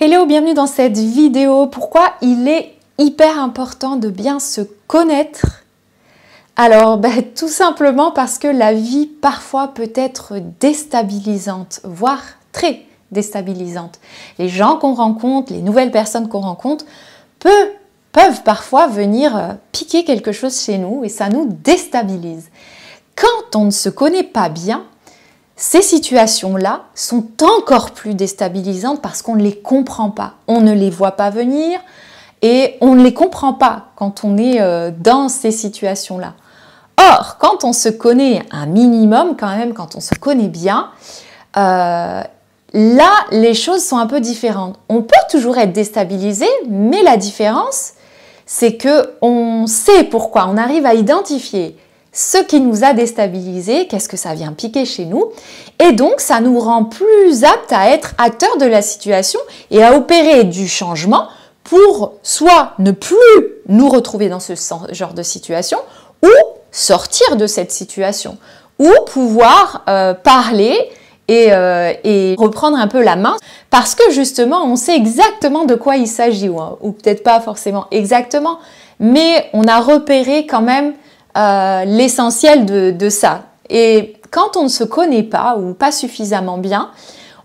Hello, bienvenue dans cette vidéo. Pourquoi il est hyper important de bien se connaître? Alors, tout simplement parce que la vie parfois peut être déstabilisante, voire très déstabilisante. Les gens qu'on rencontre, les nouvelles personnes qu'on rencontre peuvent parfois venir piquer quelque chose chez nous et ça nous déstabilise. Quand on ne se connaît pas bien, ces situations-là sont encore plus déstabilisantes parce qu'on ne les comprend pas. On ne les voit pas venir et on ne les comprend pas quand on est dans ces situations-là. Or, quand on se connaît un minimum, quand même, quand on se connaît bien, là, les choses sont un peu différentes. On peut toujours être déstabilisé, mais la différence, c'est qu'on sait pourquoi. On arrive à identifier ce qui nous a déstabilisés, qu'est-ce que ça vient piquer chez nous, et donc ça nous rend plus aptes à être acteurs de la situation et à opérer du changement pour soit ne plus nous retrouver dans ce genre de situation ou sortir de cette situation, ou pouvoir parler et reprendre un peu la main parce que justement on sait exactement de quoi il s'agit, ou peut-être pas forcément exactement, mais on a repéré quand même l'essentiel de ça. Et quand on ne se connaît pas ou pas suffisamment bien,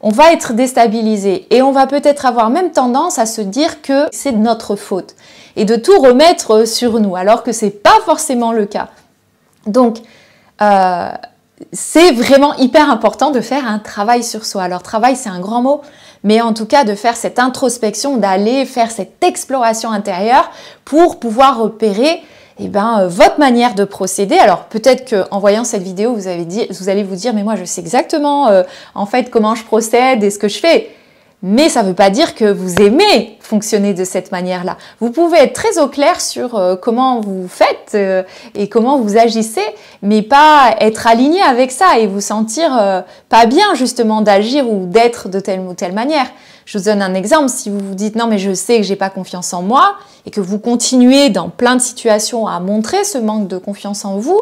on va être déstabilisé et on va peut-être avoir même tendance à se dire que c'est de notre faute et de tout remettre sur nous, alors que c'est pas forcément le cas. Donc, c'est vraiment hyper important de faire un travail sur soi. Alors, travail, c'est un grand mot, mais en tout cas, de faire cette introspection, d'aller faire cette exploration intérieure pour pouvoir repérer votre manière de procéder. Alors peut-être qu'en voyant cette vidéo, vous allez vous dire, mais moi je sais exactement en fait comment je procède et ce que je fais. Mais ça ne veut pas dire que vous aimez fonctionner de cette manière-là. Vous pouvez être très au clair sur comment vous faites et comment vous agissez, mais pas être aligné avec ça et vous sentir pas bien justement d'agir ou d'être de telle ou telle manière. Je vous donne un exemple. Si vous vous dites non mais je sais que j'ai pas confiance en moi et que vous continuez dans plein de situations à montrer ce manque de confiance en vous,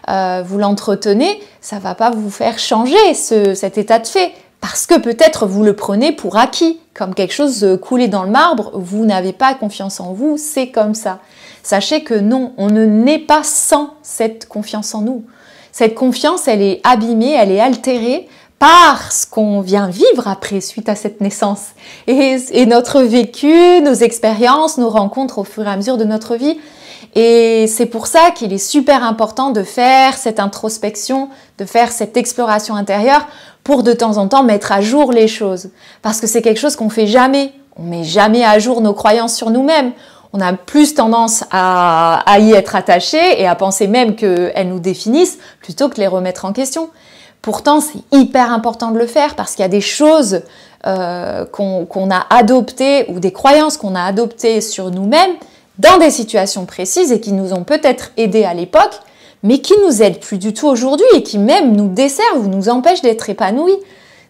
vous l'entretenez, ça va pas vous faire changer cet état de fait. Parce que peut-être vous le prenez pour acquis, comme quelque chose coulé dans le marbre, vous n'avez pas confiance en vous, c'est comme ça. Sachez que non, on ne naît pas sans cette confiance en nous. Cette confiance, elle est abîmée, elle est altérée par ce qu'on vient vivre après, suite à cette naissance. Et notre vécu, nos expériences, nos rencontres au fur et à mesure de notre vie. Et c'est pour ça qu'il est super important de faire cette introspection, de faire cette exploration intérieure pour de temps en temps mettre à jour les choses. Parce que c'est quelque chose qu'on fait jamais. On met jamais à jour nos croyances sur nous-mêmes. On a plus tendance à y être attaché et à penser même qu'elles nous définissent plutôt que les remettre en question. Pourtant, c'est hyper important de le faire parce qu'il y a des choses qu'on a adoptées ou des croyances qu'on a adoptées sur nous-mêmes dans des situations précises et qui nous ont peut-être aidés à l'époque, mais qui nous aident plus du tout aujourd'hui et qui même nous desservent ou nous empêchent d'être épanouis.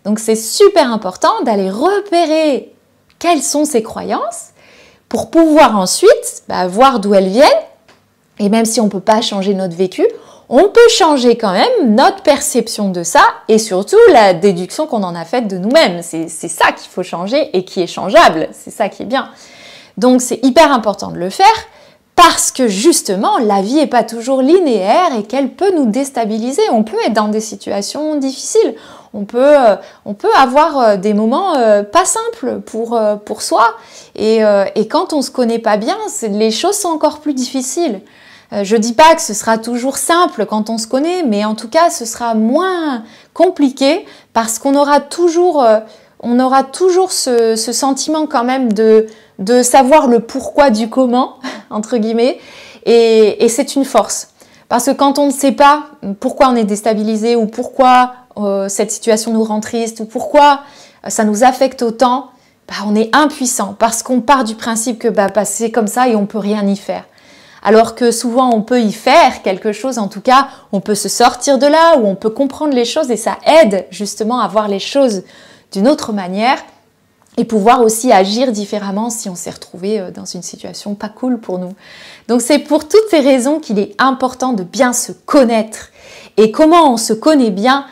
Donc c'est super important d'aller repérer quelles sont ces croyances pour pouvoir ensuite voir d'où elles viennent. Et même si on ne peut pas changer notre vécu, on peut changer quand même notre perception de ça et surtout la déduction qu'on en a faite de nous-mêmes. C'est ça qu'il faut changer et qui est changeable. C'est ça qui est bien. Donc c'est hyper important de le faire parce que justement la vie n'est pas toujours linéaire et qu'elle peut nous déstabiliser. On peut être dans des situations difficiles. On peut avoir des moments pas simples pour soi. Et quand on ne se connaît pas bien, les choses sont encore plus difficiles. Je dis pas que ce sera toujours simple quand on se connaît, mais en tout cas, ce sera moins compliqué parce qu'on aura toujours ce sentiment quand même de savoir le pourquoi du comment, entre guillemets, et c'est une force. Parce que quand on ne sait pas pourquoi on est déstabilisé ou pourquoi cette situation nous rend triste ou pourquoi ça nous affecte autant, on est impuissant parce qu'on part du principe que c'est comme ça et on peut rien y faire. Alors que souvent on peut y faire quelque chose, en tout cas on peut se sortir de là ou on peut comprendre les choses et ça aide justement à voir les choses d'une autre manière et pouvoir aussi agir différemment si on s'est retrouvé dans une situation pas cool pour nous. Donc c'est pour toutes ces raisons qu'il est important de bien se connaître. Et comment on se connaît bien?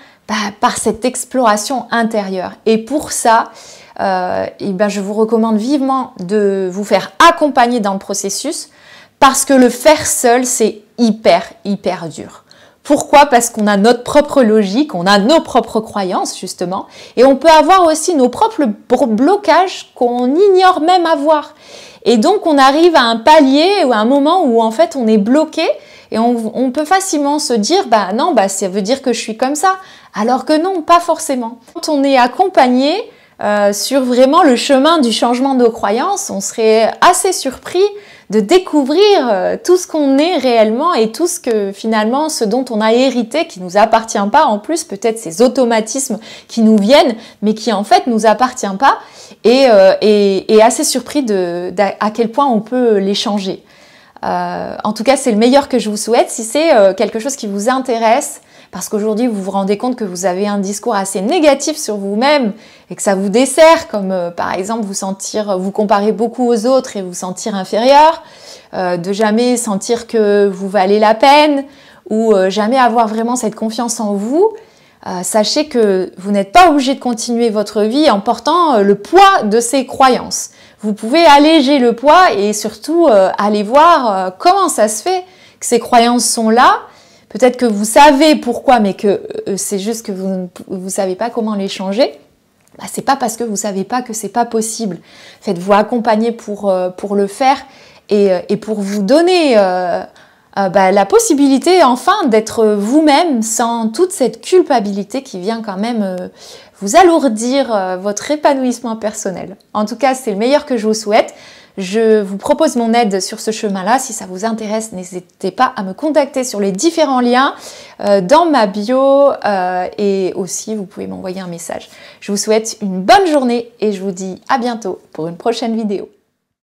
Par cette exploration intérieure. Et pour ça, et ben je vous recommande vivement de vous faire accompagner dans le processus parce que le faire seul, c'est hyper dur. Pourquoi? Parce qu'on a notre propre logique, on a nos propres croyances justement, et on peut avoir aussi nos propres blocages qu'on ignore même avoir. Et donc on arrive à un palier ou à un moment où en fait on est bloqué et on peut facilement se dire bah non, bah ça veut dire que je suis comme ça, alors que non, pas forcément. Quand on est accompagné sur vraiment le chemin du changement de nos croyances, on serait assez surpris de découvrir tout ce qu'on est réellement et tout ce que finalement, ce dont on a hérité, qui nous appartient pas en plus, peut-être ces automatismes qui nous viennent, mais qui en fait nous appartient pas, et assez surpris à quel point on peut les changer. En tout cas, c'est le meilleur que je vous souhaite. Si c'est quelque chose qui vous intéresse, parce qu'aujourd'hui vous vous rendez compte que vous avez un discours assez négatif sur vous-même et que ça vous dessert, comme par exemple vous comparer beaucoup aux autres et vous sentir inférieur, de jamais sentir que vous valez la peine ou jamais avoir vraiment cette confiance en vous, sachez que vous n'êtes pas obligé de continuer votre vie en portant le poids de ces croyances. Vous pouvez alléger le poids et surtout aller voir comment ça se fait que ces croyances sont là. Peut-être que vous savez pourquoi, mais que c'est juste que vous ne savez pas comment les changer. Bah, c'est pas parce que vous savez pas que c'est pas possible. Faites-vous accompagner pour le faire et pour vous donner la possibilité enfin d'être vous-même sans toute cette culpabilité qui vient quand même vous alourdir votre épanouissement personnel. En tout cas, c'est le meilleur que je vous souhaite. Je vous propose mon aide sur ce chemin-là. Si ça vous intéresse, n'hésitez pas à me contacter sur les différents liens dans ma bio et aussi vous pouvez m'envoyer un message. Je vous souhaite une bonne journée et je vous dis à bientôt pour une prochaine vidéo.